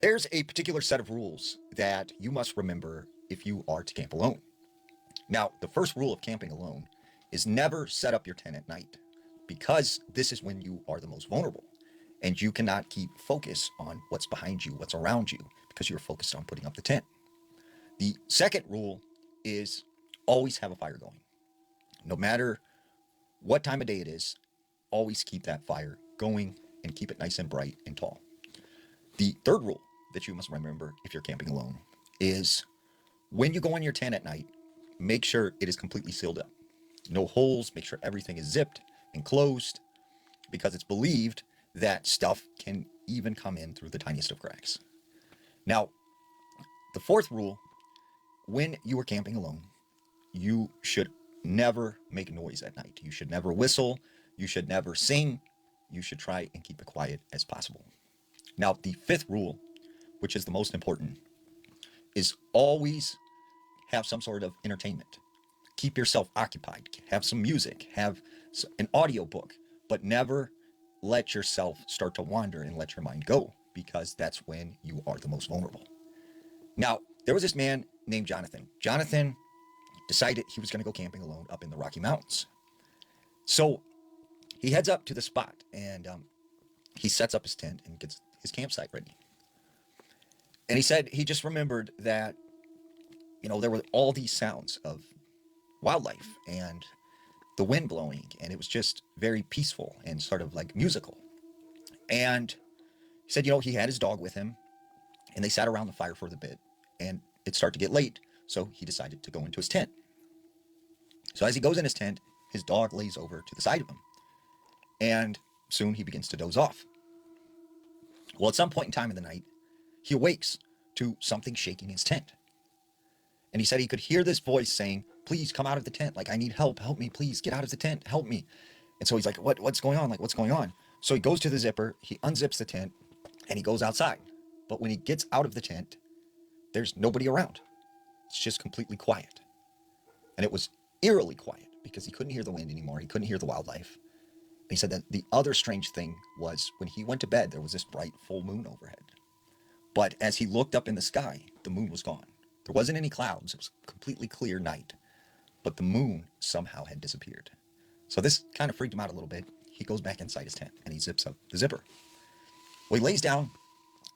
There's a particular set of rules that you must remember if you are to camp alone. Now, the first rule of camping alone is never set up your tent at night because this is when you are the most vulnerable and you cannot keep focus on what's behind you, what's around you, because you're focused on putting up the tent. The second rule is always have a fire going. No matter what time of day it is, always keep that fire going and keep it nice and bright and tall. The third rule that you must remember if you're camping alone is when you go in your tent at night, make sure it is completely sealed up. No holes, make sure everything is zipped and closed because it's believed that stuff can even come in through the tiniest of cracks. Now, the fourth rule when you are camping alone, you should never make noise at night. You should never whistle. You should never sing. You should try and keep it quiet as possible. Now, the fifth rule, which is the most important, is always have some sort of entertainment. Keep yourself occupied. Have some music. Have an audio book, but never let yourself start to wander and let your mind go because that's when you are the most vulnerable. Now, there was this man named Jonathan. Jonathan decided he was going to go camping alone up in the Rocky Mountains. So he heads up to the spot and he sets up his tent and gets his campsite ready. And he said he just remembered that, there were all these sounds of wildlife and the wind blowing, and it was just very peaceful and sort of like musical. And he said, he had his dog with him, and they sat around the fire for a bit, and it started to get late, so he decided to go into his tent. So as he goes in his tent, his dog lays over to the side of him, and soon he begins to doze off. Well, at some point in time in the night, he awakes to something shaking his tent. And he said he could hear this voice saying, "Please come out of the tent. Like, I need help. Help me, please. Get out of the tent. Help me." And so he's like, what's going on? Like, what's going on? So he goes to the zipper, he unzips the tent, and he goes outside. But when he gets out of the tent, there's nobody around. It's just completely quiet. And it was eerily quiet because he couldn't hear the wind anymore. He couldn't hear the wildlife. And he said that the other strange thing was when he went to bed, there was this bright full moon overhead. But as he looked up in the sky, the moon was gone. There wasn't any clouds. It was a completely clear night. But the moon somehow had disappeared. So this kind of freaked him out a little bit. He goes back inside his tent and he zips up the zipper. Well, he lays down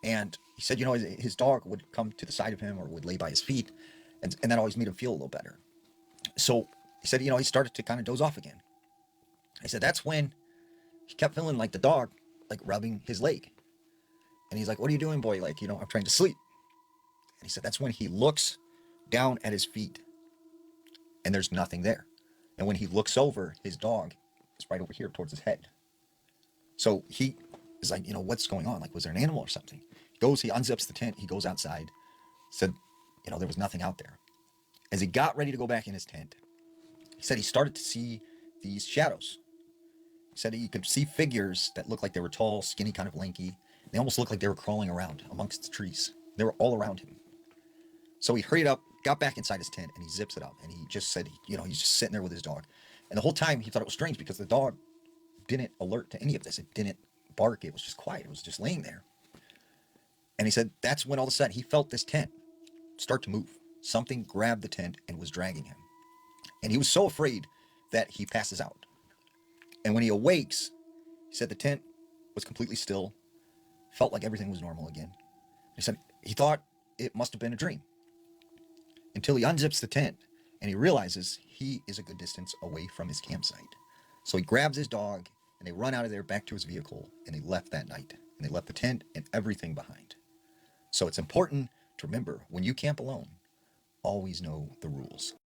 and he said, his dog would come to the side of him or would lay by his feet. And that always made him feel a little better. So he said, he started to kind of doze off again. He said that's when he kept feeling like the dog, like rubbing his leg. And he's like, "What are you doing, boy? Like, I'm trying to sleep." And he said that's when he looks down at his feet and there's nothing there. And when he looks over, his dog is right over here towards his head. So he is like, what's going on? Like, was there an animal or something? He unzips the tent, he goes outside, said, there was nothing out there. As he got ready to go back in his tent, he said he started to see these shadows. He said he could see figures that looked like they were tall, skinny, kind of lanky. They almost looked like they were crawling around amongst the trees. They were all around him. So he hurried up, got back inside his tent, and he zips it up. And he just said, he's just sitting there with his dog. And the whole time he thought it was strange because the dog didn't alert to any of this. It didn't bark. It was just quiet. It was just laying there. And he said that's when all of a sudden he felt this tent start to move. Something grabbed the tent and was dragging him. And he was so afraid that he passes out. And when he awakes, he said the tent was completely still, felt like everything was normal again. He said he thought it must have been a dream until he unzips the tent and he realizes he is a good distance away from his campsite. So he grabs his dog and they run out of there back to his vehicle and they left that night. And they left the tent and everything behind. So it's important to remember when you camp alone, always know the rules.